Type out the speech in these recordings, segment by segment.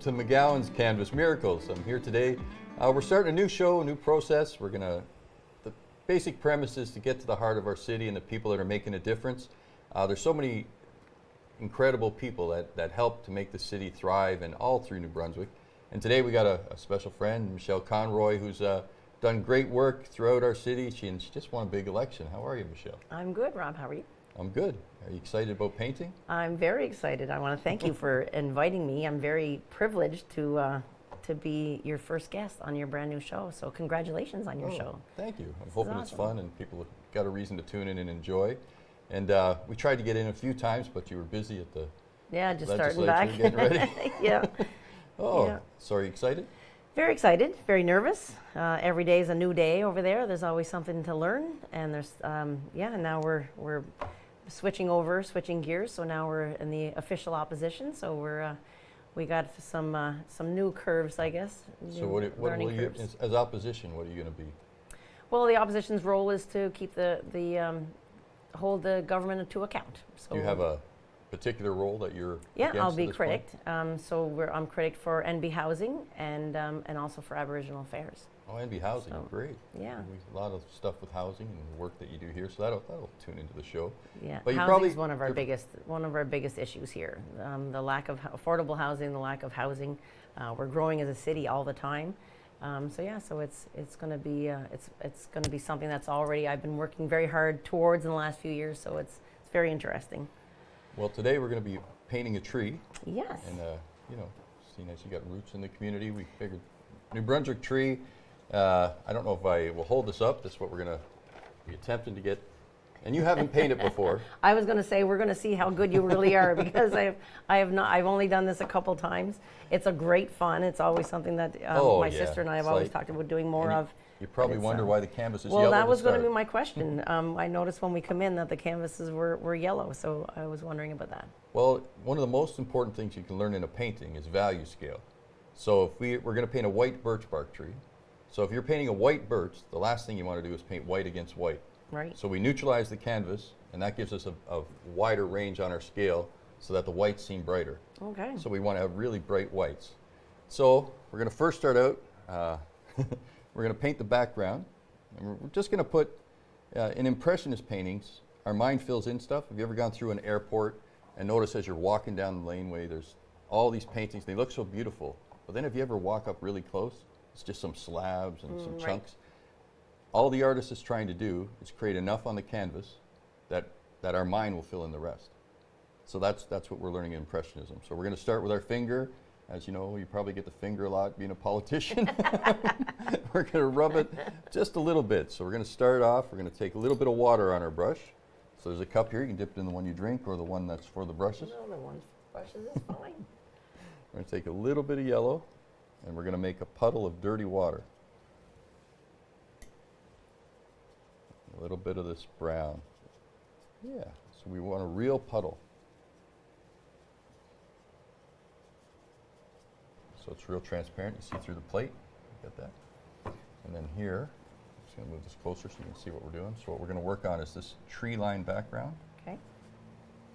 to McGowan's Canvas Miracles. I'm here today. We're starting a new show, a new process. The basic premise is to get to the heart of our city and the people that are making a difference. There's so many incredible people that help to make the city thrive and all through New Brunswick. And today we got a special friend, Michelle Conroy, who's done great work throughout our city. She just won a big election. How are you, Michelle? I'm good, Rob. How are you? I'm good. Are you excited about painting? I'm very excited. I want to thank you for inviting me. I'm very privileged to be your first guest on your brand new show. So congratulations on your show. Thank you. I'm hoping it's awesome. fun and people have got a reason to tune in and enjoy. And we tried to get in a few times, but you were busy at the Just starting legislature back. getting ready. Yeah. Oh, Yeah. so are you excited? Very excited, very nervous. Every day is a new day over there. There's always something to learn. And there's, now we're switching gears. So now we're in the official opposition. So we got some new curves, I guess. So what will you, as opposition, what are you going to be? Well, the opposition's role is to keep hold the government to account. So Do you have a particular role that you're Yeah, against I'll be at this critic. point? I'm critic for NB Housing and also for Aboriginal Affairs. Oh, NB Housing, So, great. Yeah. A lot of stuff with housing and the work that you do here, so that'll tune into the show. Yeah, But you housing is probably- one of our biggest issues here. The lack of affordable housing, the lack of housing. We're growing as a city all the time. So it's going to be something that's already I've been working very hard towards in the last few years. So it's very interesting. Well, today we're going to be painting a tree. Yes. And, seeing as you got roots in the community, we figured New Brunswick tree. I don't know if I will hold this up. This is what we're going to be attempting to get. And you haven't painted before. I was going to say we're going to see how good you really are because I've only done this a couple times. It's a great fun. It's always something that my sister and I have always talked about doing more of. You probably wonder why the canvas is yellow. Well, that was going to be my question. I noticed when we come in that the canvases were yellow, so I was wondering about that. Well, one of the most important things you can learn in a painting is value scale. So if we're going to paint a white birch bark tree, so if you're painting a white birch, the last thing you want to do is paint white against white. Right. So we neutralize the canvas, and that gives us a wider range on our scale so that the whites seem brighter. Okay. So we want to have really bright whites. So we're going to first start out, we're going to paint the background, and we're just going to put, in Impressionist paintings, our mind fills in stuff. Have you ever gone through an airport and noticed as you're walking down the laneway, there's all these paintings, they look so beautiful, but then if you ever walk up really close, it's just some slabs and some chunks. All the artist is trying to do is create enough on the canvas that our mind will fill in the rest. So that's what we're learning in Impressionism. So we're going to start with our finger. As you know, you probably get the finger a lot being a politician. We're going to rub it just a little bit. So we're going to start off, we're going to take a little bit of water on our brush. So there's a cup here, you can dip it in the one you drink or the one that's for the brushes. No, the one brushes is fine. We're going to take a little bit of yellow and we're going to make a puddle of dirty water. A little bit of this brown. Yeah, so we want a real puddle. So it's real transparent. You see through the plate. Get that. And then here, I'm just going to move this closer so you can see what we're doing. So what we're going to work on is this tree line background. Okay.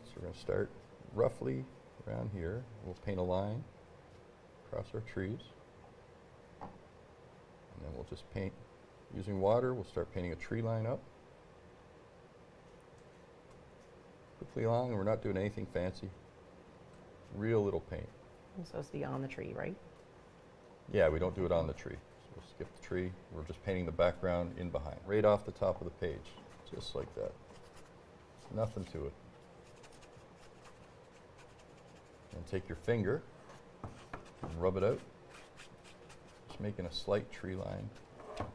So we're going to start roughly around here. We'll paint a line across our trees. And then we'll just paint using water. We'll start painting a tree line up. Quickly along, and we're not doing anything fancy. Real little paint. It's supposed to be on the tree, right? Yeah, we don't do it on the tree. So we'll skip the tree. We're just painting the background in behind, right off the top of the page, just like that. Nothing to it. And take your finger and rub it out. Just making a slight tree line. I'm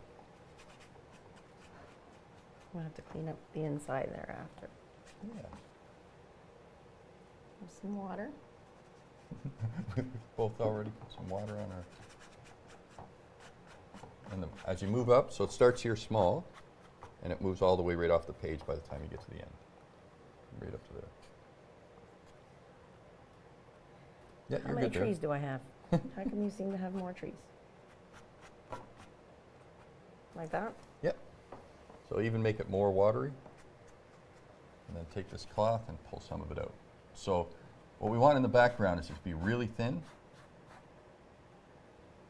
going to have to clean up the inside there after. Yeah. Have some water. We've both already put some water on our. And as you move up, so it starts here small, and it moves all the way right off the page by the time you get to the end. Right up to there. Yeah, How you're many good there. trees do I have? How come you seem to have more trees? Like that? Yep. So even make it more watery. And then take this cloth and pull some of it out. So what we want in the background is to be really thin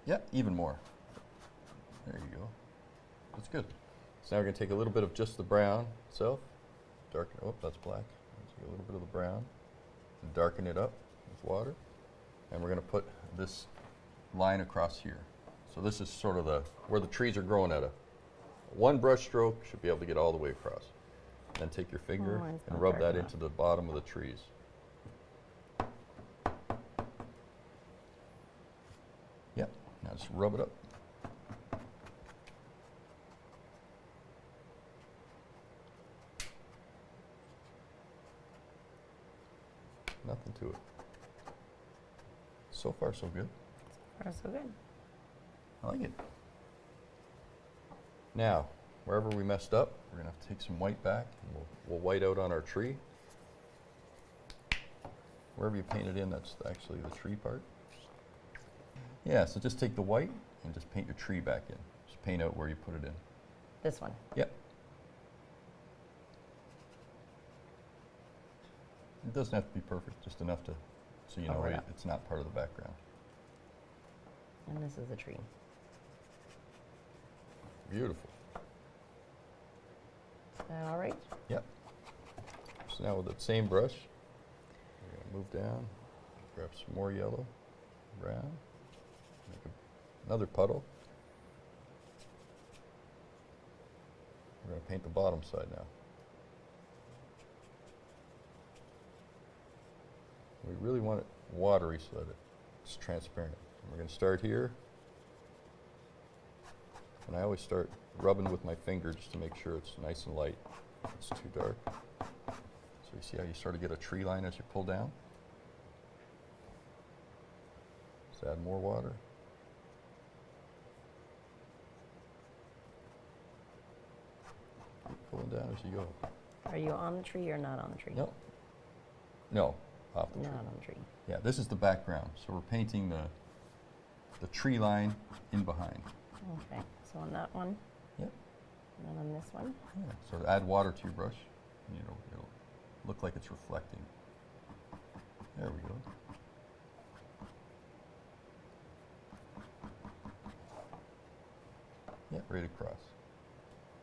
Yeah, even more. There you go. That's good. So now we're going to take a little bit of just the brown itself, darken, oh, that's black. Take a little bit of the brown and darken it up with water. And we're going to put this line across here. So this is sort of where the trees are growing at. One brush stroke should be able to get all the way across. Then take your finger mine's and not rub dark that enough. into the bottom of the trees. Yep, now just rub it up. Nothing to it. So far, so good. So good. I like it. Now, wherever we messed up, we're going to have to take some white back, and we'll white out on our tree. Wherever you painted in, that's actually the tree part. Yeah, so just take the white and just paint your tree back in. Just paint out where you put it in. This one. Yep. It doesn't have to be perfect, just enough to, so you know Cover it up. it's not part of the background. And this is the tree. Beautiful. Is that all right? Yep. So now with that same brush, we're going to move down, grab some more yellow, brown, make another puddle. We're going to paint the bottom side now. We really want it watery so that it's transparent. And we're going to start here. And I always start rubbing with my finger just to make sure it's nice and light. If it's too dark. So you see how you sort of get a tree line as you pull down? Just add more water. Keep pulling down as you go. Are you on the tree or not on the tree? No. No, off the Not tree. on the tree. Yeah, this is the background. So we're painting the tree line in behind. Okay, so on that one, Yep. and then on this one. Yeah. So add water to your brush, and it'll look like it's reflecting. There we go. Yeah, right across.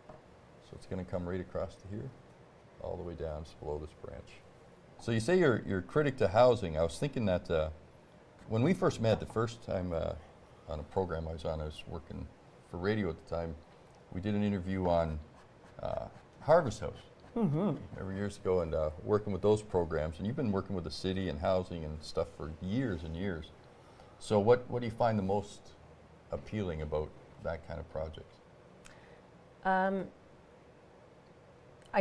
So it's going to come right across to here, all the way down just below this branch. So you say you're critic to housing. I was thinking that when we first met the first time on a program I was on, I was working for radio at the time. We did an interview on Harvest House every years ago, and working with those programs. And you've been working with the city and housing and stuff for years and years. So what do you find the most appealing about that kind of project? I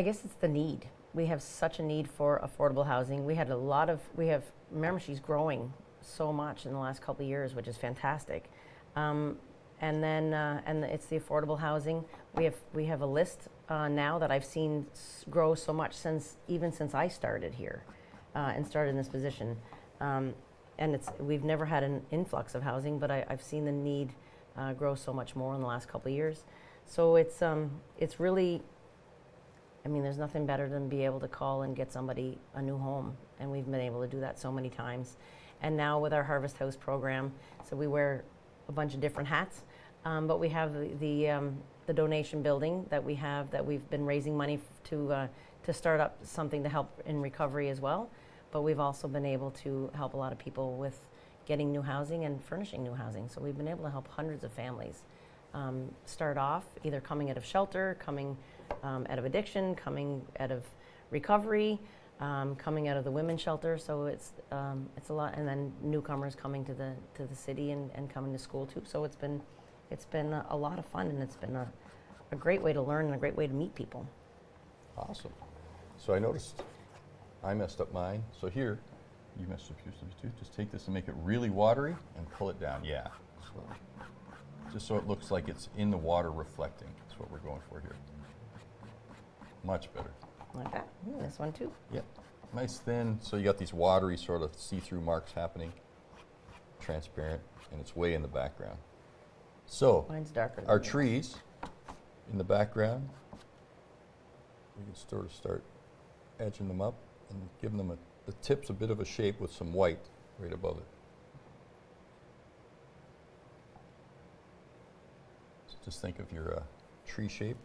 guess it's the need. We have such a need for affordable housing. Miramichi's growing so much in the last couple of years, which is fantastic. And it's the affordable housing. We have a list now that I've seen grow so much since I started here and started in this position. And we've never had an influx of housing, but I've seen the need grow so much more in the last couple of years. So it's really, I mean, there's nothing better than be able to call and get somebody a new home, and we've been able to do that so many times. And now with our Harvest House program, so we wear a bunch of different hats, but we have the donation building that we've been raising money to start up something to help in recovery as well. But we've also been able to help a lot of people with getting new housing and furnishing new housing. So we've been able to help hundreds of families start off either coming out of shelter, coming out of addiction, coming out of recovery, coming out of the women's shelter. So it's a lot, and then newcomers coming to the city and coming to school too. So it's been a lot of fun, and it's been a great way to learn and a great way to meet people. Awesome. So I noticed I messed up mine. So here, you messed up yours too. Just take this and make it really watery and pull it down. Yeah. So, just so it looks like it's in the water reflecting. That's what we're going for here. Much better. Like that. This one too. Yep. Nice thin. So you got these watery sort of see-through marks happening. Transparent, and it's way in the background. So Mine's darker than our yours. trees in the background, we can sort of start edging them up and giving them the tips a bit of a shape with some white right above it. just think of your tree shape.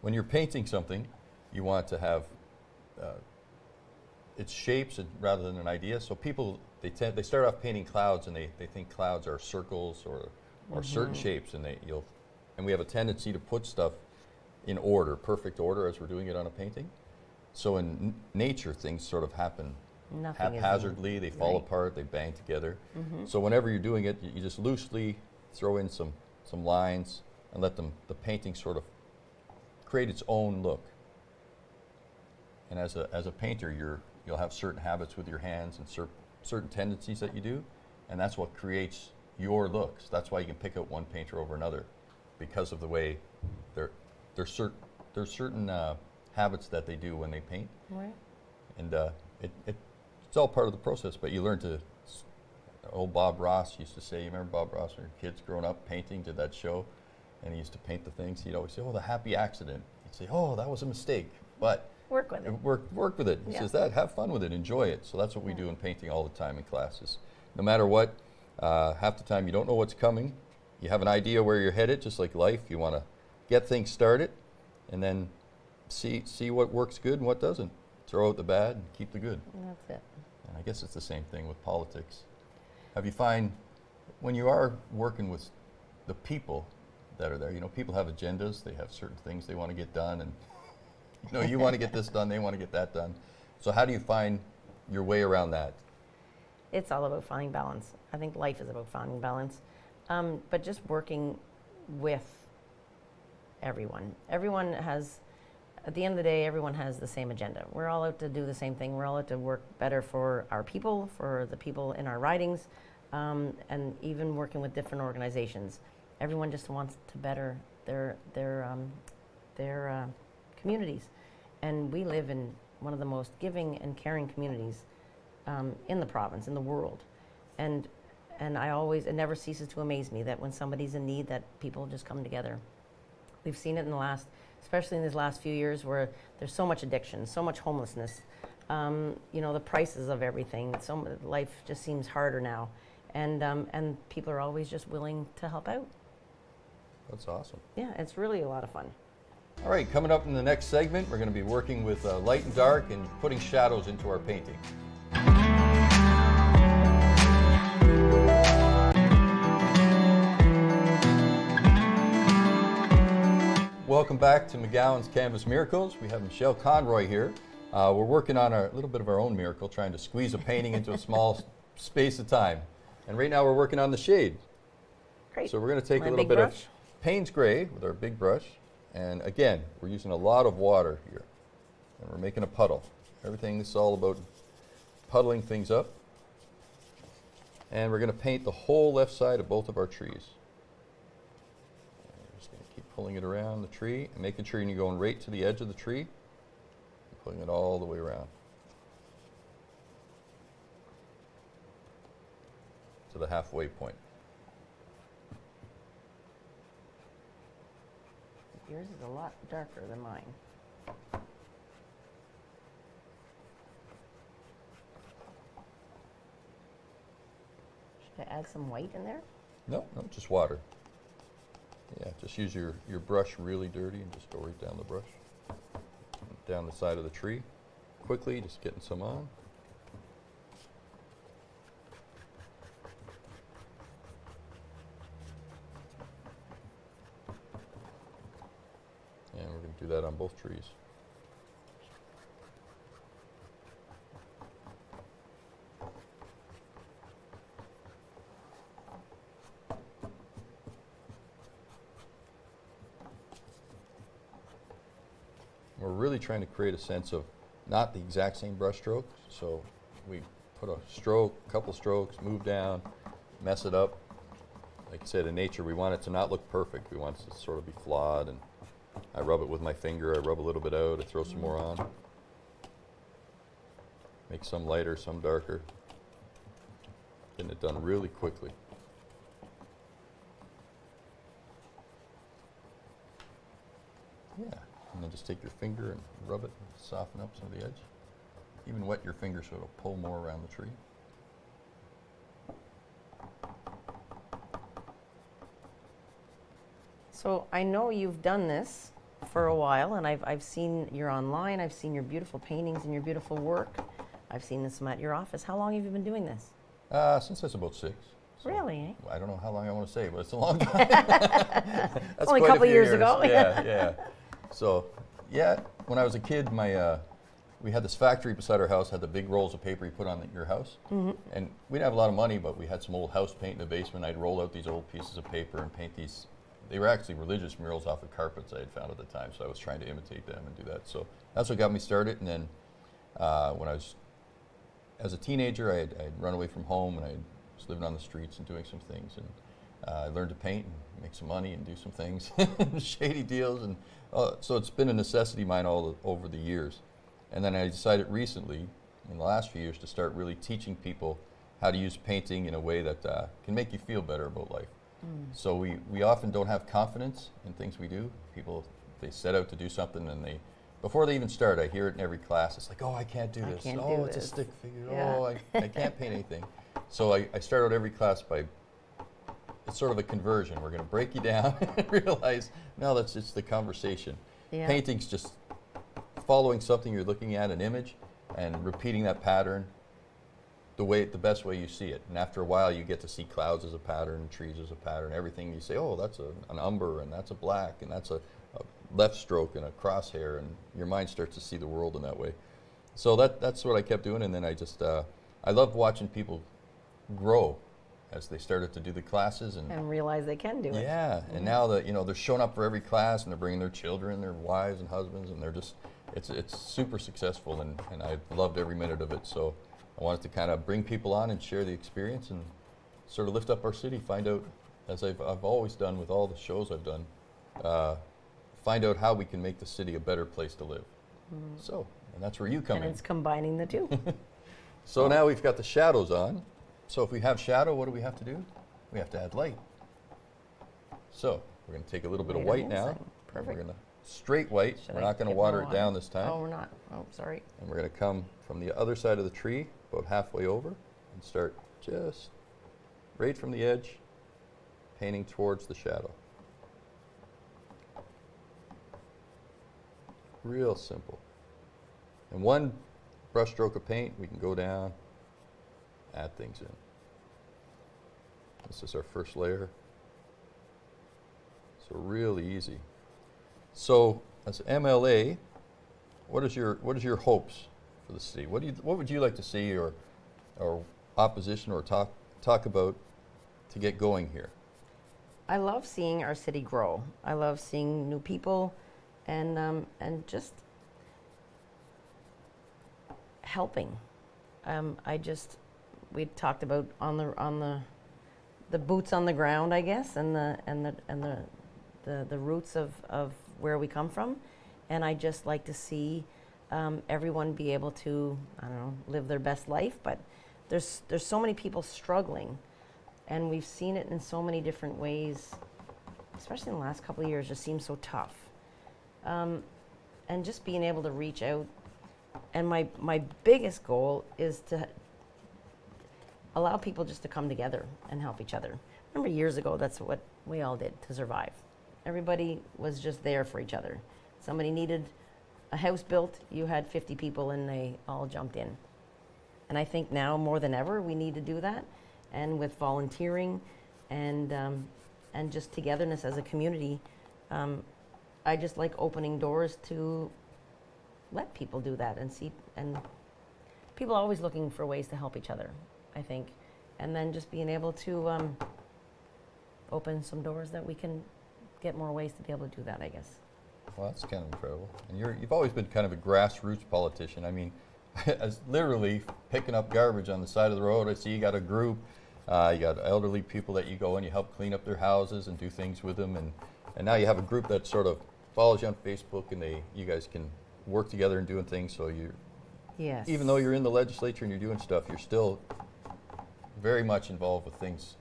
When you're painting something, you want to have its shapes rather than an idea. So people, they start off painting clouds and they think clouds are circles or certain shapes, and and we have a tendency to put stuff in order, perfect order, as we're doing it on a painting. So in nature, things sort of happen haphazardly. They fall apart, they bang together. So whenever you're doing it, you just loosely throw in some lines and let the painting sort of create its own look. And as a painter, you'll have certain habits with your hands and certain tendencies that you do, and that's what creates your looks. That's why you can pick out one painter over another, because of the way there's certain habits that they do when they paint. Right. And it's all part of the process, but you learn to. Old Bob Ross used to say, you remember Bob Ross when your kids growing up painting, did that show, and he used to paint the things. He'd always say, oh, the happy accident. He'd say, oh, that was a mistake, but Work with it. Work with it. He says that, have fun with it, enjoy it. So that's what we do in painting all the time in classes. No matter what, half the time you don't know what's coming. You have an idea where you're headed, just like life. You want to get things started, and then see what works good and what doesn't. Throw out the bad and keep the good. And that's it. And I guess it's the same thing with politics. Have you find when you are working with the people that are there, people have agendas, they have certain things they want to get done, and you want to get this done, they want to get that done. So how do you find your way around that? It's all about finding balance. I think life is about finding balance. But just working with everyone. Everyone has, at the end of the day, everyone has the same agenda. We're all out to do the same thing. We're all out to work better for our people, for the people in our ridings, and even working with different organizations. Everyone just wants to better their communities. And we live in one of the most giving and caring communities in the province, in the world. And it never ceases to amaze me that when somebody's in need, that people just come together. We've seen it especially in these last few years, where there's so much addiction, so much homelessness, the prices of everything. Life just seems harder now. And people are always just willing to help out. That's awesome. Yeah, it's really a lot of fun. All right, coming up in the next segment, we're going to be working with light and dark and putting shadows into our painting. Welcome back to McGowan's Canvas Miracles. We have Michelle Conroy here. We're working on a little bit of our own miracle, trying to squeeze a painting into a small space of time. And right now we're working on the shade. Great. So we're going to take a little bit of Payne's Gray with our big brush. And again, we're using a lot of water here. And we're making a puddle. This is all about puddling things up. And we're going to paint the whole left side of both of our trees. We're just going to keep pulling it around the tree and making sure you're going right to the edge of the tree. And pulling it all the way around to the halfway point. Yours is a lot darker than mine. Should I add some white in there? No, just water. Yeah, just use your brush really dirty and just go right down the brush. Down the side of the tree. Quickly, just getting some on. And we're going to do that on both trees. We're really trying to create a sense of not the exact same brush stroke, so we put a stroke, couple strokes, move down, mess it up. Like I said, in nature, we want it to not look perfect. We want it to sort of be flawed, and I rub it with my finger, I rub a little bit out, I throw some more on. Make some lighter, some darker. Getting it done really quickly. Yeah, and then just take your finger and rub it and soften up some of the edge. Even wet your finger so it'll pull more around the tree. So I know you've done this for a while, and I've seen you're online. I've seen your beautiful paintings and your beautiful work. I've seen this at your office. How long have you been doing this? Since I was about 6. So Really? I don't know how long I want to say, but it's a long time. That's Only a quite couple few years ago. Yeah, yeah. So, yeah, when I was a kid, we had this factory beside our house, had the big rolls of paper you put on your house. And we didn't have a lot of money, but we had some old house paint in the basement. I'd roll out these old pieces of paper and paint these. They were actually religious murals off of carpets I had found at the time, so I was trying to imitate them and do that. So that's what got me started. And then when I was, as a teenager, I'd run away from home and I was living on the streets and doing some things. And I learned to paint and make some money and do some things, shady deals. And so it's been a necessity of mine all over the years. And then I decided recently, in the last few years, to start really teaching people how to use painting in a way that can make you feel better about life. So we often don't have confidence in things we do. People, they set out to do something and before they even start, I hear it in every class. It's like, oh, I can't do this. Oh, it's a stick figure. Yeah. Oh, I can't paint anything. So I start out every class by, it's sort of a conversion. We're going to break you down and realize, no, it's the conversation. Yeah. Painting's just following something you're looking at, an image, and repeating that pattern the best way you see it. And after a while, you get to see clouds as a pattern, trees as a pattern, everything. You say, oh, that's an umber, and that's a black, and that's a left stroke and a crosshair, and your mind starts to see the world in that way. So that's what I kept doing, and then I love watching people grow as they started to do the classes and realize they can do it. Yeah, and now that they're showing up for every class and they're bringing their children, their wives and husbands, and they're just it's super successful, and I loved every minute of it. So I wanted to kind of bring people on and share the experience and sort of lift up our city, find out, as I've always done with all the shows I've done, find out how we can make the city a better place to live. So, and that's where you come in. And it's combining the two. So now we've got the shadows on. So if we have shadow, what do we have to do? We have to add light. So we're going to take a little bit of white now. Perfect. We're going to straight white. We're not going to water it down this time. Oh, we're not. Oh, sorry. And we're going to come from the other side of the tree, about halfway over, and start just right from the edge, painting towards the shadow. Real simple. And one brush stroke of paint, we can go down, add things in. This is our first layer. So really easy. So as MLA, what is your hopes for the city? What would you like to see or opposition or talk about to get going here? I love seeing our city grow. I love seeing new people and just helping. We talked about on the boots on the ground, I guess, and the roots of where we come from, and I just like to see everyone be able to, I don't know, live their best life. But there's so many people struggling, and we've seen it in so many different ways, especially in the last couple of years. Just seems so tough, and just being able to reach out. And my biggest goal is to allow people just to come together and help each other. Remember years ago, that's what we all did to survive. Everybody was just there for each other. Somebody needed a house built, you had 50 people and they all jumped in. And I think now more than ever, we need to do that. And with volunteering and just togetherness as a community, I just like opening doors to let people do that and see, and people are always looking for ways to help each other, I think. And then just being able to open some doors that we can get more ways to be able to do that, I guess. Well, that's kind of incredible. And you've always been kind of a grassroots politician. I mean, as literally picking up garbage on the side of the road. I see you got a group. You got elderly people that you go and you help clean up their houses and do things with them. And now you have a group that sort of follows you on Facebook, and you guys can work together and doing things. So Yes. even though you're in the legislature and you're doing stuff, you're still very much involved with things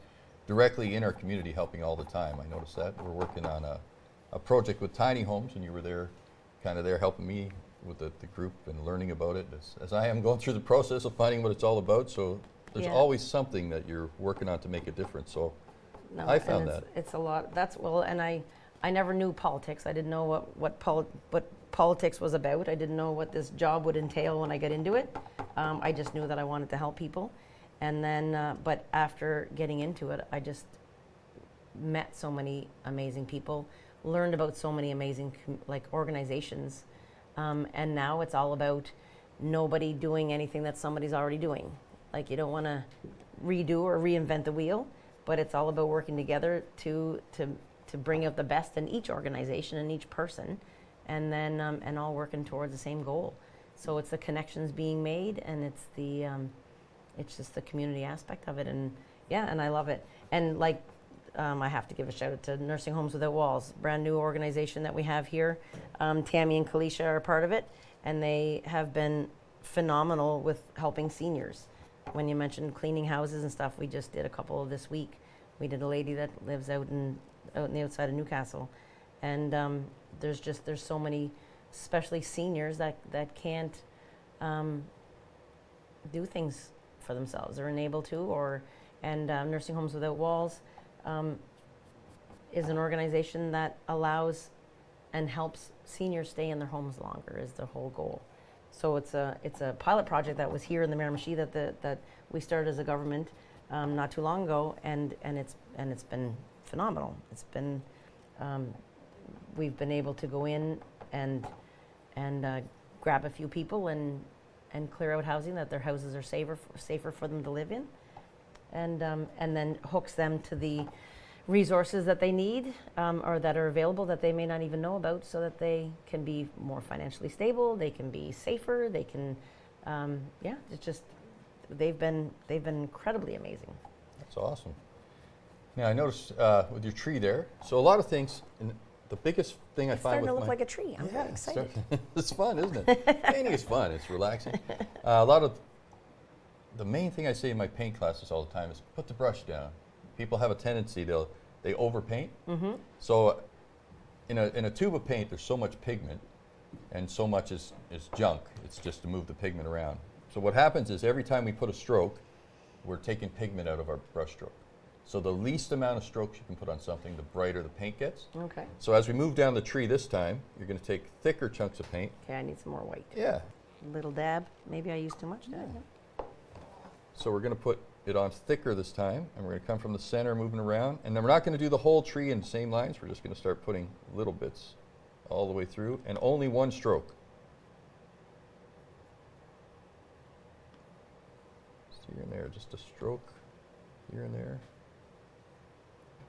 directly in our community, helping all the time. I noticed that. We're working on a project with tiny homes, and you were there, kind of there helping me with the group and learning about it as I am going through the process of finding what it's all about. So there's always something that you're working on to make a difference. So No, I found and that. it's a lot. And I never knew politics. I didn't know what politics was about. I didn't know what this job would entail when I got into it. I just knew that I wanted to help people. And then, but after getting into it, I just met so many amazing people, learned about so many amazing organizations, and now it's all about nobody doing anything that somebody's already doing. Like, you don't want to redo or reinvent the wheel, but it's all about working together to bring out the best in each organization and each person, and then and all working towards the same goal. So it's the connections being made, and it's the it's just the community aspect of it, and yeah, and I love it. And like, I have to give a shout out to Nursing Homes Without Walls, brand new organization that we have here. Tammy and Kalisha are a part of it, and they have been phenomenal with helping seniors. When you mentioned cleaning houses and stuff, we just did a couple this week. We did a lady that lives out in the outside of Newcastle, and there's so many, especially seniors that can't do things for themselves or unable to, and Nursing Homes Without Walls is an organization that allows and helps seniors stay in their homes longer, is the whole goal. So it's a pilot project that was here in the Miramichi that we started as a government not too long ago, and it's been phenomenal. It's been we've been able to go in and grab a few people and clear out housing, that their houses are safer for them to live in, and then hooks them to the resources that they need or that are available that they may not even know about, so that they can be more financially stable, they can be safer, they can it's just they've been incredibly amazing. That's awesome. Now, I noticed with your tree there, so a lot of things, and the biggest thing I It's find starting with to look like a tree. I'm very excited. It's fun, isn't it? Painting is fun. It's relaxing. A lot of the main thing I say in my paint classes all the time is put the brush down. People have a tendency they overpaint. Mm-hmm. So in a tube of paint, there's so much pigment, and so much is junk. It's just to move the pigment around. So what happens is every time we put a stroke, we're taking pigment out of our brush stroke. So the least amount of strokes you can put on something, the brighter the paint gets. Okay. So as we move down the tree this time, you're going to take thicker chunks of paint. Okay, I need some more white. Yeah. Little dab. Maybe I used too much. Did I? So we're going to put it on thicker this time, and we're going to come from the center, moving around. And then we're not going to do the whole tree in the same lines. We're just going to start putting little bits all the way through, and only one stroke. Just here and there, just a stroke here and there.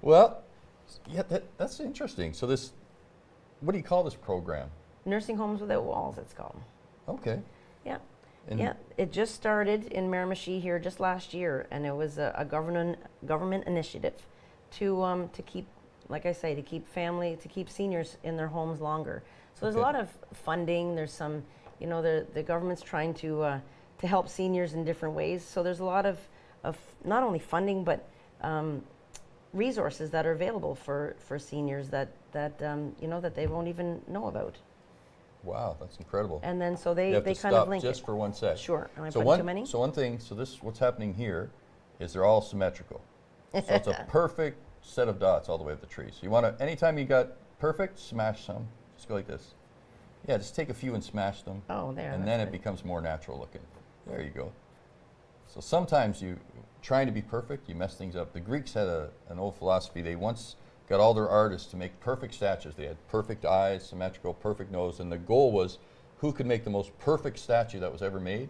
Well, yeah, that's interesting. So this, what do you call this program? Nursing Homes Without Walls, it's called. Okay. Yeah. And yeah, it just started in Miramichi here just last year, and it was a government initiative to keep, like I say, to keep seniors in their homes longer. So there's a lot of funding. There's some, the government's trying to help seniors in different ways. So there's a lot of not only funding but resources that are available for seniors that they won't even know about. Wow, that's incredible. And then so they you have to kind of stop link just it. for one sec. Sure. Am I So putting too many? So one thing, what's happening here is they're all symmetrical. So it's a perfect set of dots all the way up the tree. So you want to, anytime you got perfect, smash some. Just go like this. Yeah, just take a few and smash them. Oh, there. And then it becomes more natural looking. There you go. So sometimes trying to be perfect, you mess things up. The Greeks had an old philosophy. They once got all their artists to make perfect statues. They had perfect eyes, symmetrical, perfect nose, and the goal was who could make the most perfect statue that was ever made.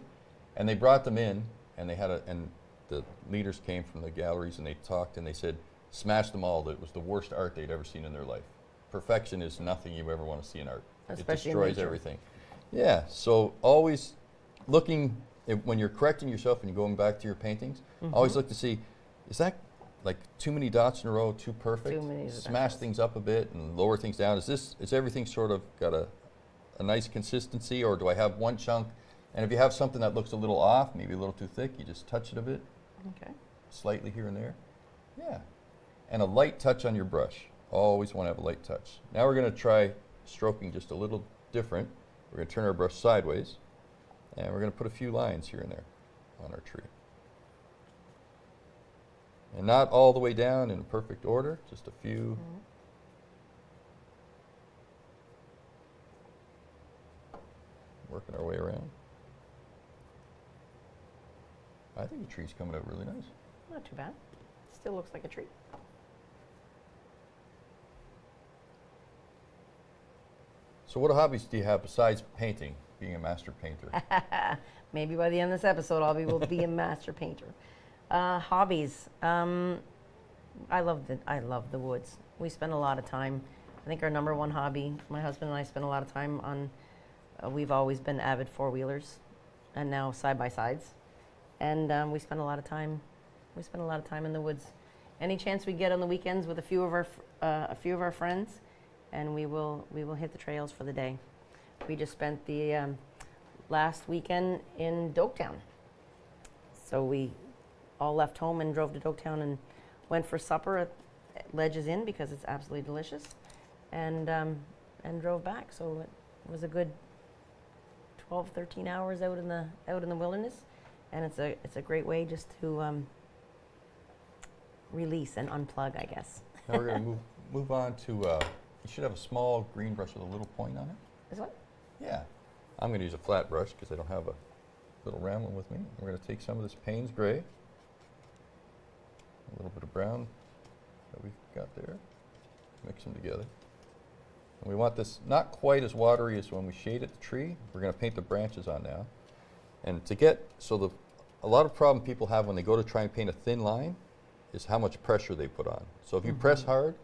And they brought them in, and and the leaders came from the galleries, and they talked, and they said, smash them all. That was the worst art they'd ever seen in their life. Perfection is nothing you ever want to see in art. Especially it destroys everything. Yeah, so always looking, when you're correcting yourself and you're going back to your paintings, always look to see, is that like too many dots in a row, too perfect? Too many Smash things up a bit and lower things down. Is everything sort of got a nice consistency, or do I have one chunk? And if you have something that looks a little off, maybe a little too thick, you just touch it a bit. Okay. Slightly here and there. Yeah. And a light touch on your brush. Always want to have a light touch. Now we're going to try stroking just a little different. We're going to turn our brush sideways, and we're going to put a few lines here and there on our tree. And not all the way down in perfect order, just a few. working our way around. I think the tree's coming out really nice. Not too bad. Still looks like a tree. So what hobbies do you have besides painting, being a master painter? Maybe by the end of this episode, will be a master painter. Hobbies. I love the woods. We spend a lot of time. I think our number one hobby, my husband and I spend a lot of time on. We've always been avid four-wheelers, and now side-by-sides, and we spend a lot of time. We spend a lot of time in the woods. Any chance we get on the weekends with a few of our friends, and we will hit the trails for the day. We just spent the last weekend in Doketown. So we all left home and drove to Doketown and went for supper at Ledges Inn because it's absolutely delicious, and drove back. So it was a good 12, 13 hours out in the wilderness, and it's a great way just to release and unplug, I guess. Now we're going to move on to. You should have a small green brush with a little point on it. This one? Yeah. I'm going to use a flat brush because I don't have a little round one with me. We're going to take some of this Payne's Gray, a little bit of brown that we've got there, mix them together. And we want this not quite as watery as when we shaded the tree. We're going to paint the branches on now. And to get, a lot of problem people have when they go to try and paint a thin line is how much pressure they put on. So if you press hard,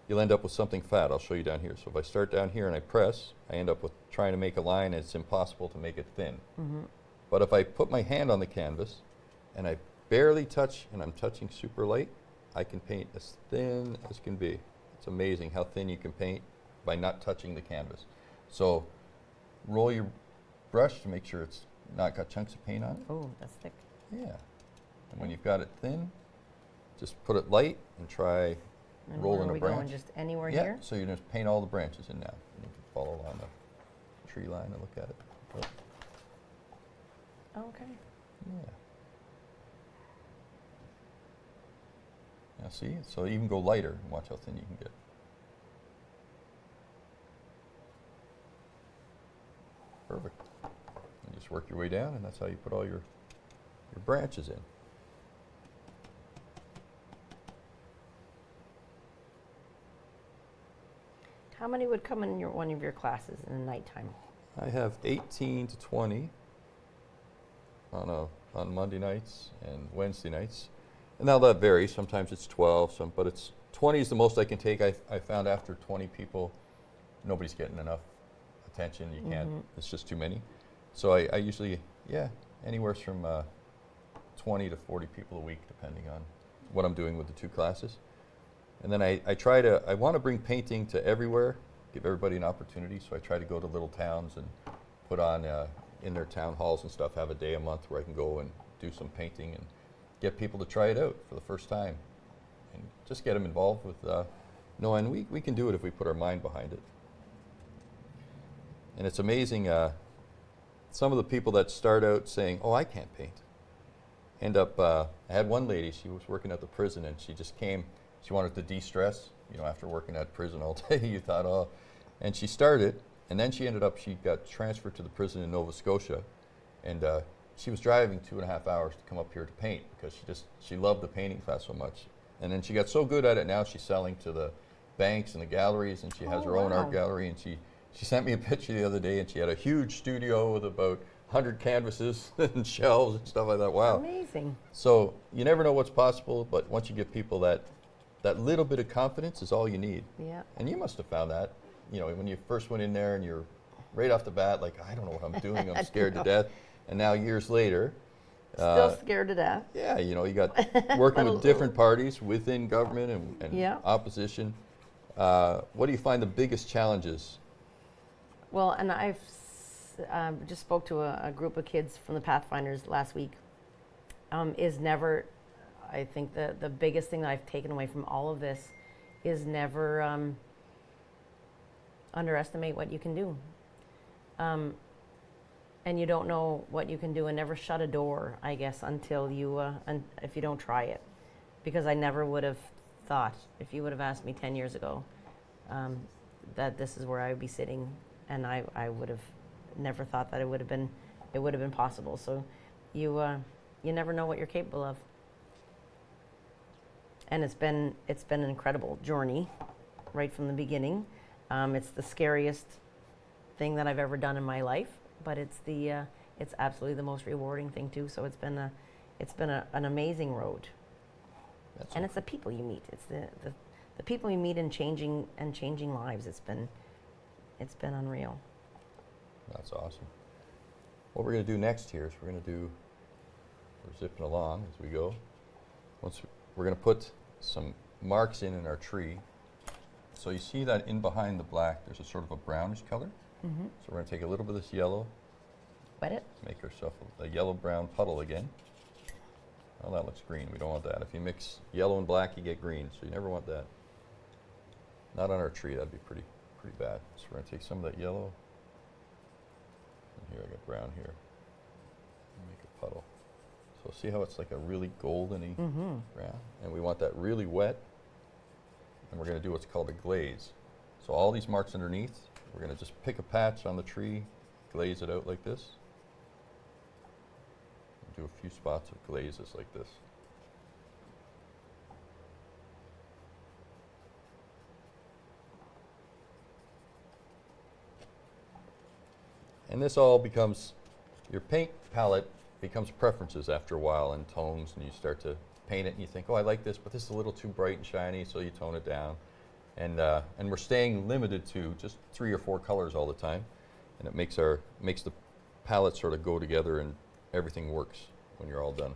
you'll end up with something fat. I'll show you down here. So if I start down here and I press, I end up with trying to make a line, and it's impossible to make it thin. But if I put my hand on the canvas and I barely touch, and I'm touching super light, I can paint as thin as can be. It's amazing how thin you can paint by not touching the canvas. So roll your brush to make sure it's not got chunks of paint on it. Oh, that's thick. Yeah. And when you've got it thin, just put it light and try And rolling where are a we branch. going? Just anywhere Yeah, here? so you just paint all the branches in now. You can follow along the tree line and look at it. Oh, Okay. yeah. Now see, so even go lighter and watch how thin you can get. Perfect. And just work your way down, and that's how you put all your branches in. How many would come in one of your classes in the nighttime? I have 18 to 20 on Monday nights and Wednesday nights. And now that varies. Sometimes it's 12, but it's 20 is the most I can take. I found after 20 people, nobody's getting enough attention. You can't, it's just too many. So I usually, anywhere from 20 to 40 people a week, depending on what I'm doing with the two classes. And then I want to bring painting to everywhere, give everybody an opportunity. So I try to go to little towns and put on, in their town halls and stuff, have a day a month where I can go and do some painting and get people to try it out for the first time. And just get them involved with knowing we can do it if we put our mind behind it. And it's amazing, some of the people that start out saying, oh, I can't paint, end up, I had one lady, she was working at the prison, and she just came, she wanted to de-stress, after working at prison all day, you thought, oh, and she started, and then she got transferred to the prison in Nova Scotia, and she was driving 2.5 hours to come up here to paint because she loved the painting class so much. And then she got so good at it, now she's selling to the banks and the galleries, and she has her own art gallery, and she sent me a picture the other day, and she had a huge studio with about 100 canvases and shelves and stuff. I thought, wow. Amazing. So you never know what's possible, but once you give people that little bit of confidence is all you need. Yeah. And you must have found that, when you first went in there and you're right off the bat, like, I don't know what I'm doing, I'm scared to death. And now years later. Still scared to death. Yeah, you got working with different parties within government and opposition. What do you find the biggest challenges? Well, and I've just spoke to a group of kids from the Pathfinders last week. I think the biggest thing that I've taken away from all of this is never underestimate what you can do. And you don't know what you can do, and never shut a door, I guess, until if you don't try it. Because I never would have thought, if you would have asked me 10 years ago, that this is where I would be sitting, and I would have never thought that it would have been possible. So you never know what you're capable of. And it's been an incredible journey right from the beginning. It's the scariest thing that I've ever done in my life, but it's absolutely the most rewarding thing too. So it's been an amazing road. And it's the people you meet. It's the people you meet and changing lives. It's been unreal. That's awesome. What we're going to do next here is we're zipping along as we go. We're going to put some marks in our tree. So you see that in behind the black, there's a sort of a brownish color. Mm-hmm. So we're going to take a little bit of this yellow. Wet it. Make ourselves a yellow-brown puddle again. Oh, that looks green. We don't want that. If you mix yellow and black, you get green. So you never want that. Not on our tree. That'd be pretty bad. So we're going to take some of that yellow. And here I got brown here. And make a puddle. So see how it's like a really goldeny brown? And we want that really wet. And we're going to do what's called a glaze. So all these marks underneath, we're going to just pick a patch on the tree, glaze it out like this. Do a few spots of glazes like this. And this all becomes, your paint palette becomes preferences after a while and tones, and you start to paint it and you think, oh, I like this, but this is a little too bright and shiny, so you tone it down. And we're staying limited to just 3 or 4 colors all the time, and it makes the palette sort of go together and everything works when you're all done.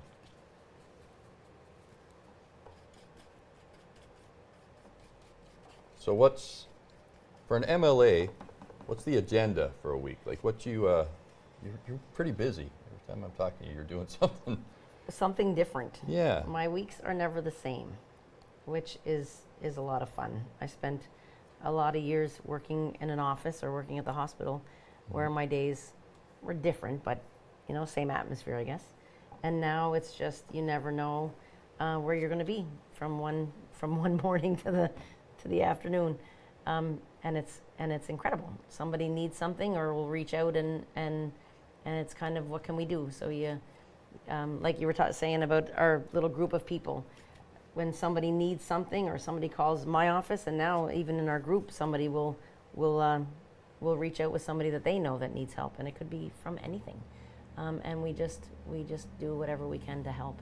So for an MLA, what's the agenda for a week? Like you're pretty busy. Every time I'm talking to you, you're doing something. Something different. Yeah. My weeks are never the same, which is a lot of fun. I spent a lot of years working in an office or working at the hospital where my days were different, but same atmosphere, I guess. And now it's just, you never know where you're going to be from one morning to the afternoon, and it's incredible. Somebody needs something, or will reach out and it's kind of, what can we do? So you, like you were saying about our little group of people, when somebody needs something or somebody calls my office, and now even in our group, somebody will reach out with somebody that they know that needs help, and it could be from anything. And we just do whatever we can to help.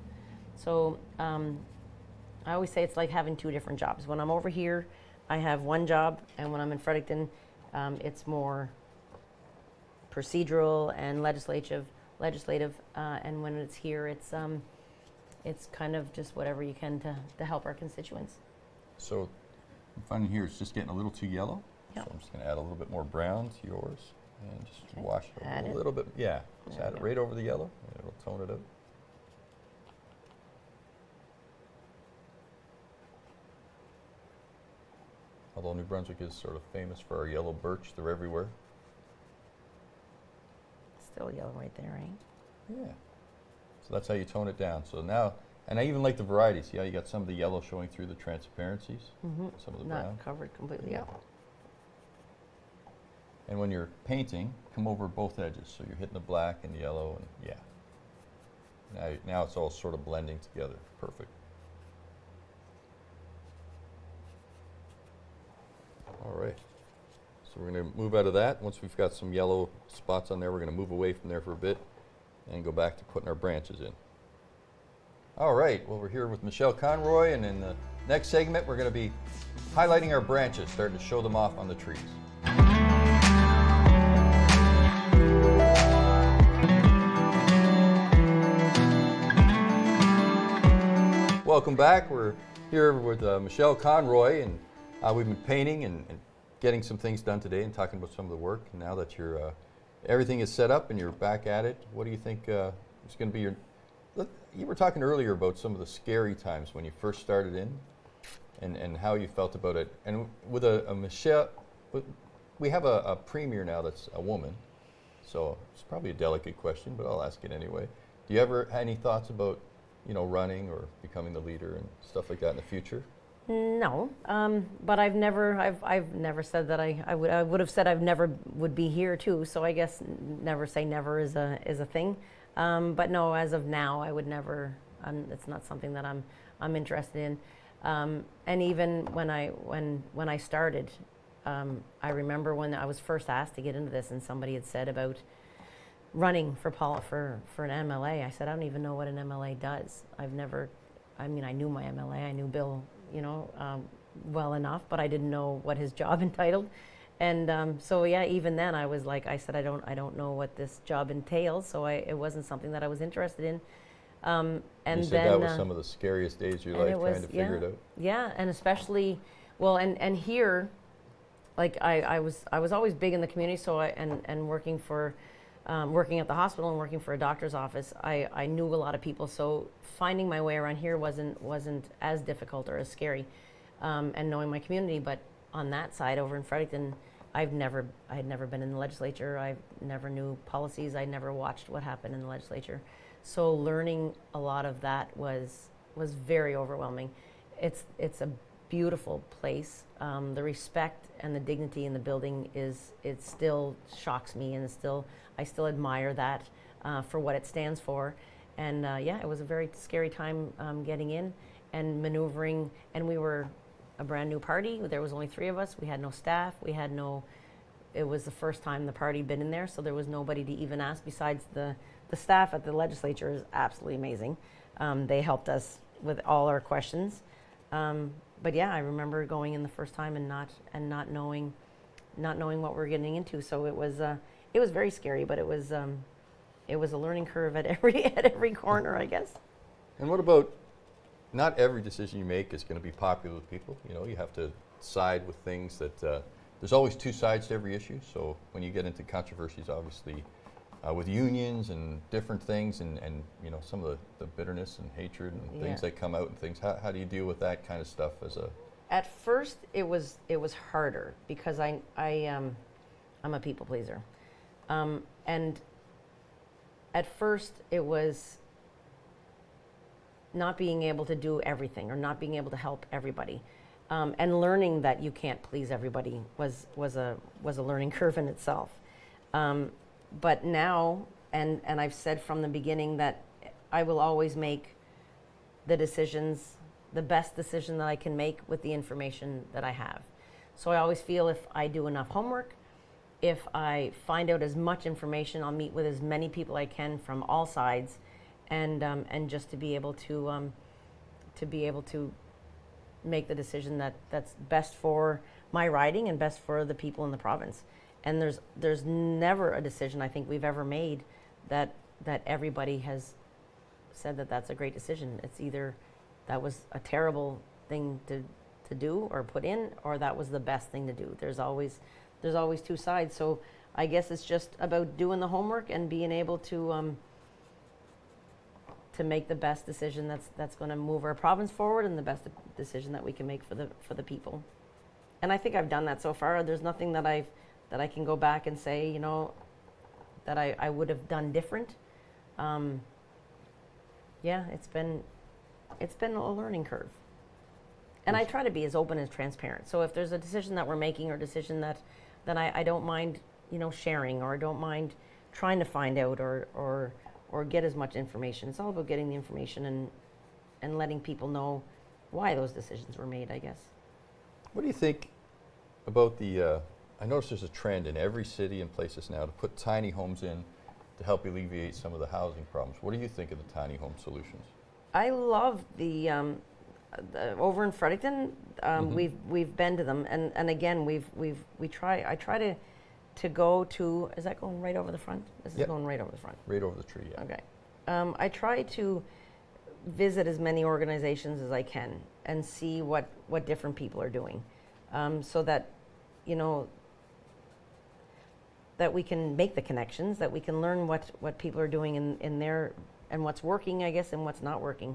So I always say it's like having 2 different jobs. When I'm over here, I have one job, and when I'm in Fredericton, it's more procedural and legislative. And when it's here, it's kind of just whatever you can to help our constituents. So I'm finding here it's just getting a little too yellow. Yep. So I'm just going to add a little bit more brown to yours. And just wash it Add a it. little bit. Yeah, just There add we it go. right over the yellow, and it'll tone it out. Although New Brunswick is sort of famous for our yellow birch, they're everywhere. Still yellow right there, right? Yeah. So that's how you tone it down. So now, and I even like the variety. See how you got some of the yellow showing through the transparencies? Some of the Not brown. covered completely up. And when you're painting, come over both edges. So you're hitting the black and yellow, and yeah. Now it's all sort of blending together. Perfect. All right. So we're going to move out of that. Once we've got some yellow spots on there, we're going to move away from there for a bit and go back to putting our branches in. All right. Well, we're here with Michelle Conroy, and in the next segment, we're going to be highlighting our branches, starting to show them off on the trees. Welcome back. We're here with Michelle Conroy, and we've been painting and getting some things done today and talking about some of the work. And now that you're everything is set up and you're back at it, what do you think is going to be your... You were talking earlier about some of the scary times when you first started in and how you felt about it. And with a Michelle, we have a premier now that's a woman, so it's probably a delicate question, but I'll ask it anyway. Do you ever have any thoughts about running or becoming the leader and stuff like that in the future? No, but I've never said that I would have said I've never would be here too. So I guess never say never is a thing. But no, as of now, I would never. It's not something that I'm interested in. And even when I started, I remember when I was first asked to get into this, and somebody had said about running for an MLA. I said I don't even know what an MLA does. I've never. I mean, I knew my MLA. I knew Bill, well enough, but I didn't know what his job entitled. And so yeah, even then I was like, I said, I don't know what this job entails. So it wasn't something that I was interested in. And you said then that was some of the scariest days of your life, trying to figure it out. Yeah, and especially, well, and here, like I was always big in the community. So and working for. Working at the hospital and working for a doctor's office, I knew a lot of people, so finding my way around here wasn't as difficult or as scary, and knowing my community. But on that side, over in Fredericton, I had never been in the legislature. I never knew policies. I never watched what happened in the legislature, so learning a lot of that was very overwhelming. It's a beautiful place. The respect and the dignity in the building it still shocks me, and I still admire that for what it stands for. And yeah, it was a very scary time getting in and maneuvering. And we were a brand new party. There was only 3 of us. We had no staff. It was the first time the party had been in there, so there was nobody to even ask besides the staff at the legislature is absolutely amazing. They helped us with all our questions. But yeah, I remember going in the first time and not knowing what we were getting into. So it was very scary, but it was a learning curve at every corner, I guess. And what about, not every decision you make is going to be popular with people. You have to side with things that, there's always 2 sides to every issue. So when you get into controversies, obviously, with unions and different things and some of the bitterness and hatred and things that come out and things, how do you deal with that kind of stuff as a... At first, it was harder because I'm a people pleaser. And at first, it was not being able to do everything or not being able to help everybody. And learning that you can't please everybody was a learning curve in itself. But now, and I've said from the beginning that I will always make the best decision that I can make with the information that I have. So I always feel if I do enough homework, if I find out as much information, I'll meet with as many people I can from all sides, and just to be able to make the decision that's best for my riding and best for the people in the province. And there's never a decision I think we've ever made that everybody has said that that's a great decision. It's either that was a terrible thing to do or put in, or that was the best thing to do. There's always 2 sides. So I guess it's just about doing the homework and being able to make the best decision that's going to move our province forward and the best decision that we can make for the people. And I think I've done that so far. There's nothing that I can go back and say, that I would have done different. Yeah, it's been a learning curve. And I try to be as open and transparent. So if there's a decision that we're making or a decision that I don't mind, sharing, or I don't mind trying to find out or get as much information. It's all about getting the information and letting people know why those decisions were made, I guess. What do you think about I notice there's a trend in every city and places now to put tiny homes in to help alleviate some of the housing problems. What do you think of the tiny home solutions? I love the over in Fredericton. We've been to them, and again I try to go to. Is that going right over the front? This is going right over the front. Right over the tree. Yeah. Okay. I try to visit as many organizations as I can and see what different people are doing, so that that we can make the connections, that we can learn what people are doing in their, and what's working, I guess, and what's not working.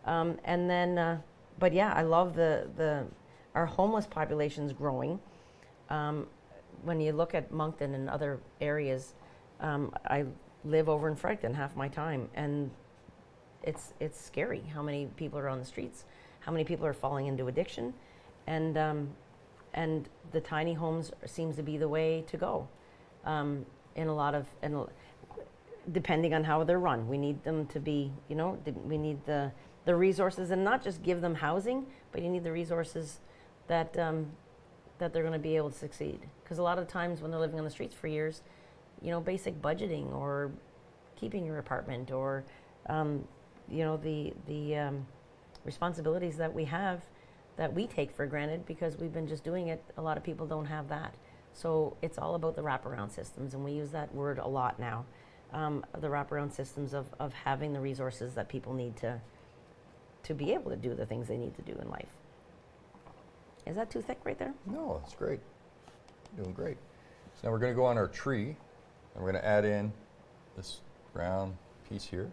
And then, but yeah, I love our homeless population's growing. When you look at Moncton and other areas, I live over in Fredericton half my time, and it's scary how many people are on the streets. how many people are falling into addiction, and the tiny homes seems to be the way to go. In a lot of, depending on how they're run, we need them to be, we need the resources, and not just give them housing, but you need the resources that that they're going to be able to succeed. Because a lot of times when they're living on the streets for years, basic budgeting or keeping your apartment or the responsibilities that we have that we take for granted because we've been just doing it. A lot of people don't have that. So it's all about the wraparound systems, and we use that word a lot now. The wraparound systems of having the resources that people need to be able to do the things they need to do in life. Is that too thick right there? No, that's great. You're doing great. So now we're going to go on our tree, and we're going to add in this brown piece here.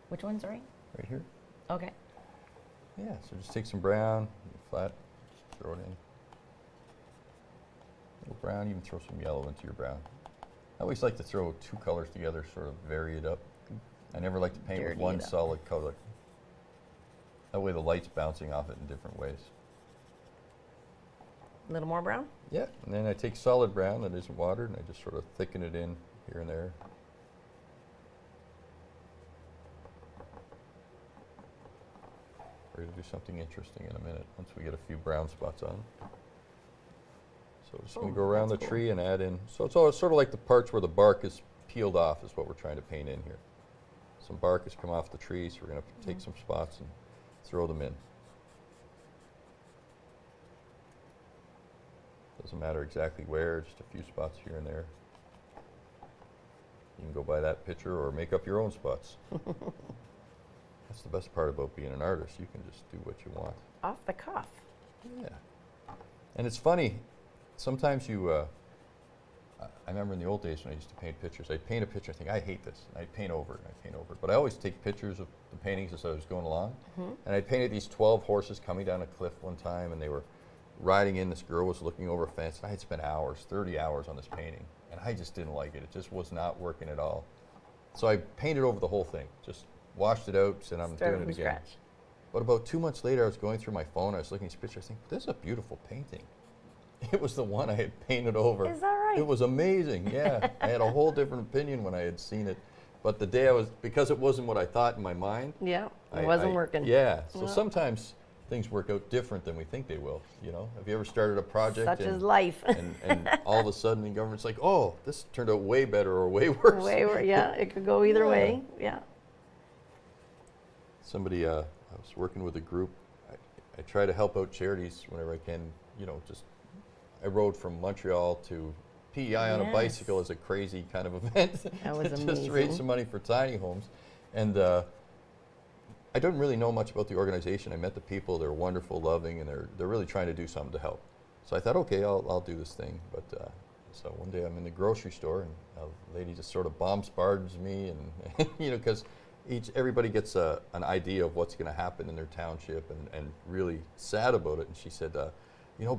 Which one, sorry? Right here. Okay. Yeah, so just take some brown, flat, throw it in. A little brown, even throw some yellow into your brown. I always like to throw two colors together, sort of vary it up. I never like to paint with one solid color. That way the light's bouncing off it in different ways. A little more brown? Yeah, and then I take solid brown that isn't watered, and I just sort of thicken it in here and there. We're going to do something interesting in a minute once we get a few brown spots on. So just going to go around the tree and add in, so it's all sort of like the parts where the bark is peeled off is what we're trying to paint in here. Some bark has come off the tree, so we're going to take some spots and throw them in. Doesn't matter exactly where, just a few spots here and there. You can go by that picture or make up your own spots. That's the best part about being an artist. You can just do what you want. Off the cuff. Yeah. And it's funny, sometimes you, I remember in the old days when I used to paint pictures, I'd paint a picture and think, I hate this. And I'd paint over it, and I'd paint over it. But I always take pictures of the paintings as I was going along. And I painted these 12 horses coming down a cliff one time, and they were riding in. This girl was looking over a fence. I had spent hours, 30 hours on this painting, and I just didn't like it. It just was not working at all. So I painted over the whole thing, just washed it out, said I'm doing it again. Scratch. But about 2 months later, I was going through my phone, I was looking at these pictures, I think, this is a beautiful painting. It was the one I had painted over. Is that right? It was amazing, yeah. I had a whole different opinion when I had seen it. But the day because it wasn't what I thought in my mind. Yeah, it wasn't working. Yeah, so sometimes things work out different than we think they will, Have you ever started a project? Such is life. and all of a sudden the government's like, oh, this turned out way better or way worse. Way worse, yeah, it could go either way, yeah. Somebody, I was working with a group. I try to help out charities whenever I can, I rode from Montreal to PEI on a bicycle as a crazy kind of event. That was amazing. Just raise some money for tiny homes. And I don't really know much about the organization. I met the people. They're wonderful, loving, and they're really trying to do something to help. So I thought, okay, I'll do this thing. But so one day I'm in the grocery store, and a lady just sort of bombsbards me, and because everybody gets an idea of what's going to happen in their township, and really sad about it. And she said,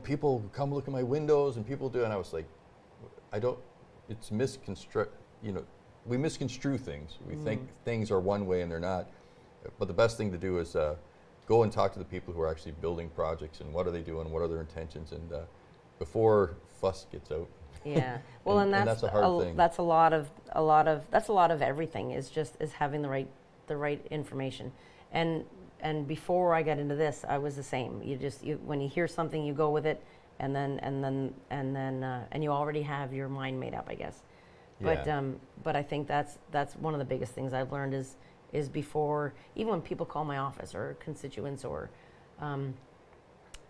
people come look at my windows, and people do. And I was like, it's misconstrued. We misconstrue things. We think things are one way and they're not. But the best thing to do is go and talk to the people who are actually building projects, and what are they doing, what are their intentions, and before fuss gets out. Yeah, well, and that's a hard thing. That's a lot of everything is having the right information, and before I got into this, I was the same. When you hear something, you go with it, and then you already have your mind made up, I guess. Yeah. But I think that's one of the biggest things I've learned is before, even when people call my office or constituents or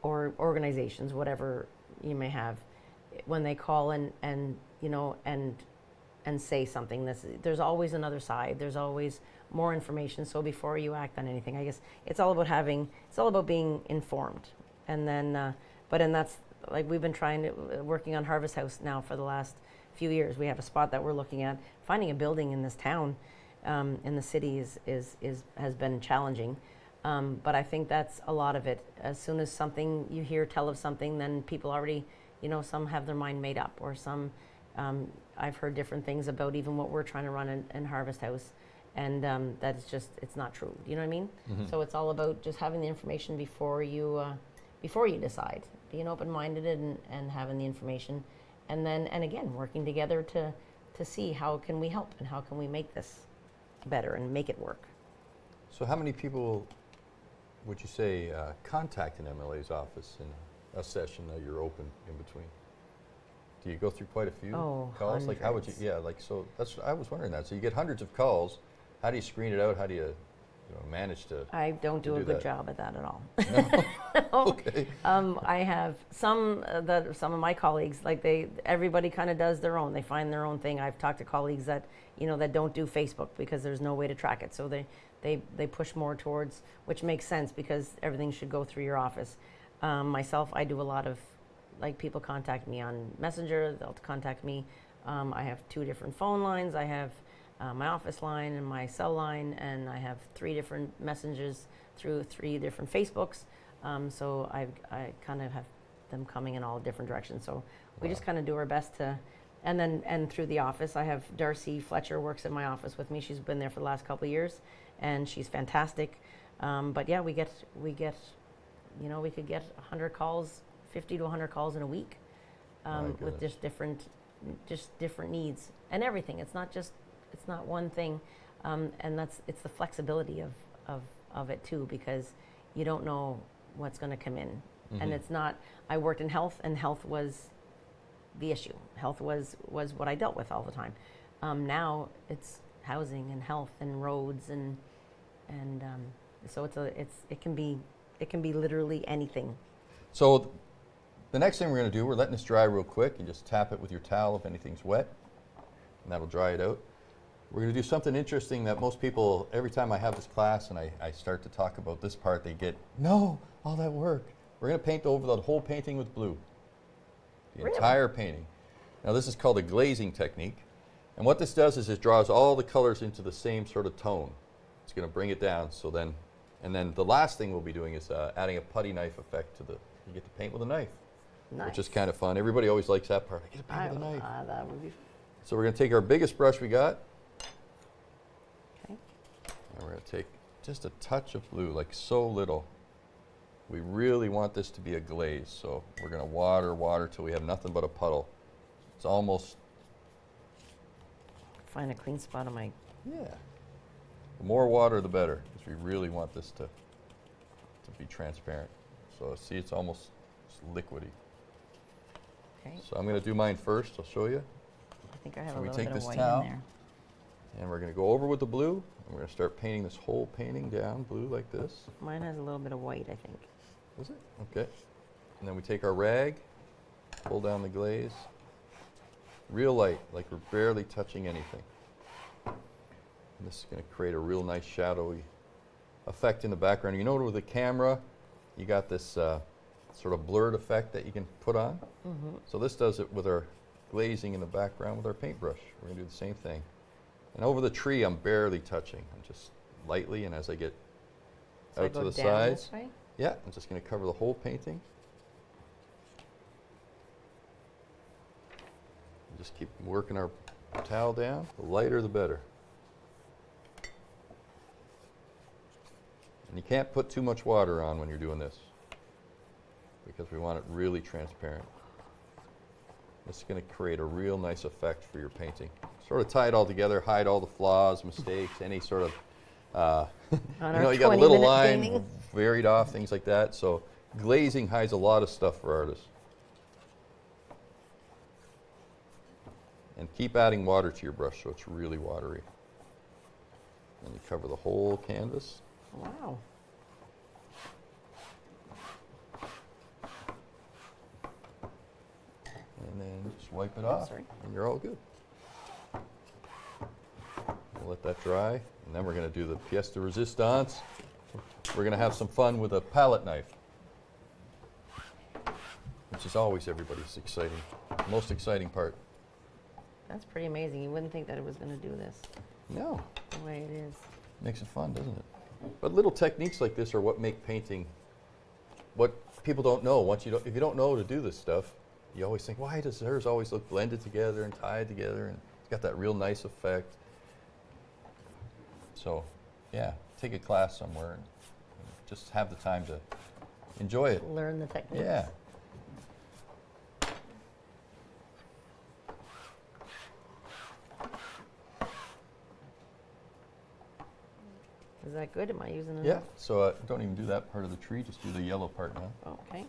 organizations, whatever you may have, when they call and say something, there's always another side. There's always more information. So before you act on anything, I guess it's all about being informed. And then, and that's like we've been working on Harvest House now for the last few years. We have a spot that we're looking at. Finding a building in this town, in the city has been challenging. But I think that's a lot of it. As soon as you tell of something, then people already, some have their mind made up, or some, I've heard different things about even what we're trying to run in Harvest House. and that is just, it's not true. You know what I mean? So it's all about just having the information before you decide, being open-minded and having the information, and then, and again, working together to see how can we help and how can we make this better and make it work. So how many people would you say contact an MLA's office in a session that you're open in between? Do you go through quite a few calls? Like how would you, so that's, I was wondering that. So you get hundreds of calls. How do you screen it out? How do you manage to? I don't do a good job at that at all. No? Okay. I have some of my colleagues, like everybody kind of does their own. They find their own thing. I've talked to colleagues that that don't do Facebook because there's no way to track it. So they push more towards, which makes sense because everything should go through your office. Myself, I do a lot of, like, people contact me on Messenger. They'll contact me. I have 2 different phone lines. I have my office line and my cell line, and I have 3 different messages through 3 different Facebooks. So I kind of have them coming in all different directions. So we just kind of do our best to, and through the office, I have Darcy Fletcher works in my office with me. She's been there for the last couple of years, and she's fantastic. But yeah, we could get 100 calls, 50 to 100 calls in a week, with just different needs and everything. It's not one thing, and it's the flexibility of it too, because you don't know what's going to come in. And it's not, I worked in health, and health was the issue. Health was what I dealt with all the time. Now it's housing and health and roads and so it can be literally anything. So the next thing we're going to do, we're letting this dry real quick. You just tap it with your towel if anything's wet, and that'll dry it out. We're going to do something interesting that most people, every time I have this class and I start to talk about this part, they get, no, all that work. We're going to paint over the whole painting with blue. The entire painting. Now this is called a glazing technique. And what this does is it draws all the colors into the same sort of tone. It's going to bring it down. So then, and then the last thing we'll be doing is adding a putty knife effect to you get to paint with a knife. Nice. Which is kind of fun. Everybody always likes that part. I get to paint with a knife. That would be. So we're going to take our biggest brush we got. Okay. And we're going to take just a touch of blue, like so little. We really want this to be a glaze, so we're going to water till we have nothing but a puddle. It's almost... Find a clean spot on my... Yeah. The more water, the better, because we really want this to be transparent. So see, it's almost liquidy. Okay. So I'm going to do mine first. I'll show you. I think I have So a we little take bit of this white towel, in there. and we're going to go over with the blue, and we're going to start painting this whole painting down blue like this. Mine has a little bit of white, I think. Is it? Okay. And then we take our rag, pull down the glaze, real light, like we're barely touching anything. And this is going to create a real nice shadowy effect in the background. You know, with the camera, you got this sort of blurred effect that you can put on. So this does it with our glazing in the background with our paintbrush. We're going to do the same thing. And over the tree, I'm barely touching. I'm just lightly, and as I get out to the sides, yeah, I'm just going to cover the whole painting. And just keep working our towel down. The lighter, the better. And you can't put too much water on when you're doing this, because we want it really transparent. This is going to create a real nice effect for your painting. Sort of tie it all together, hide all the flaws, mistakes, any sort of, you got a little line varied off, things like that. So glazing hides a lot of stuff for artists. And keep adding water to your brush so it's really watery. And you cover the whole canvas. Wow. And then just wipe it off, and you're all good. We'll let that dry, and then we're going to do the pièce de résistance. We're going to have some fun with a palette knife, which is always everybody's most exciting part. That's pretty amazing. You wouldn't think that it was going to do this. No. The way it is. Makes it fun, doesn't it? But little techniques like this are what make painting what people don't know. If you don't know to do this stuff, you always think, why does hers always look blended together and tied together, and it's got that real nice effect. So, yeah, take a class somewhere and just have the time to enjoy it. Learn the techniques. Yeah. Is that good? Am I using enough? Yeah, so don't even do that part of the tree, just do the yellow part now. Okay.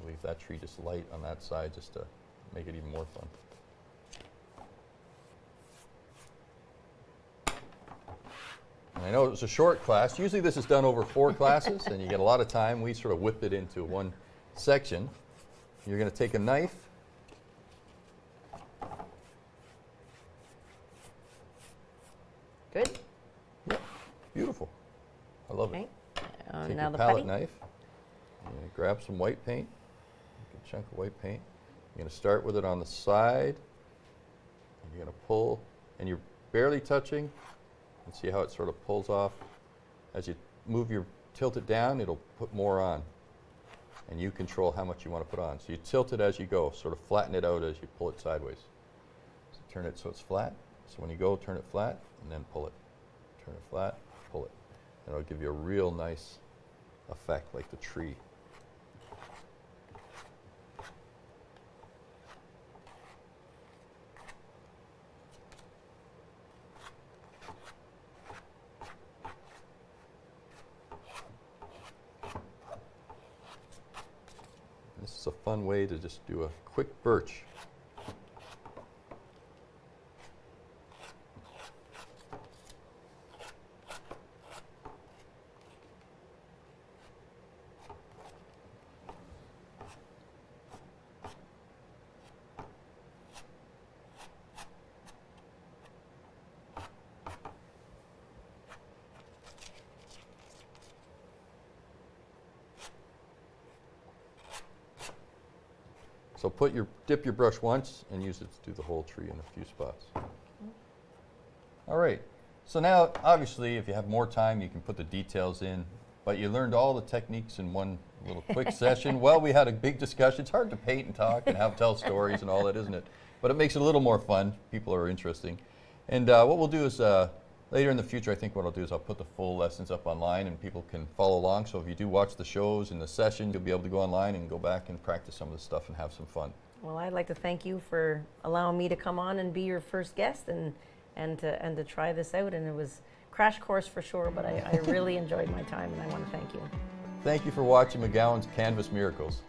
Leave that tree just light on that side just to make it even more fun. And I know it was a short class. Usually this is done over 4 classes and you get a lot of time. We sort of whip it into one section. You're going to take a knife. Good. Yep, beautiful. I love Okay. it. Take Now your the palette putty. knife and grab some white paint, a chunk of white paint. You're going to start with it on the side. And you're going to pull, and you're barely touching. And see how it sort of pulls off. As you tilt it down, it'll put more on. And you control how much you want to put on. So you tilt it as you go, sort of flatten it out as you pull it sideways. So turn it so it's flat. So when you go, turn it flat, and then pull it. Turn it flat, pull it. And it'll give you a real nice effect, like the tree. This is a fun way to just do a quick birch. So dip your brush once and use it to do the whole tree in a few spots. All right, so now obviously if you have more time you can put the details in, but you learned all the techniques in one little quick session. Well, we had a big discussion. It's hard to paint and talk and tell stories and all that, isn't it? But it makes it a little more fun. People are interesting. And what we'll do is later in the future, I think what I'll do is I'll put the full lessons up online and people can follow along. So if you do watch the shows and the session, you'll be able to go online and go back and practice some of the stuff and have some fun. Well, I'd like to thank you for allowing me to come on and be your first guest and to try this out. And it was crash course for sure, but I really enjoyed my time and I want to thank you. Thank you for watching McGowan's Canvas Miracles.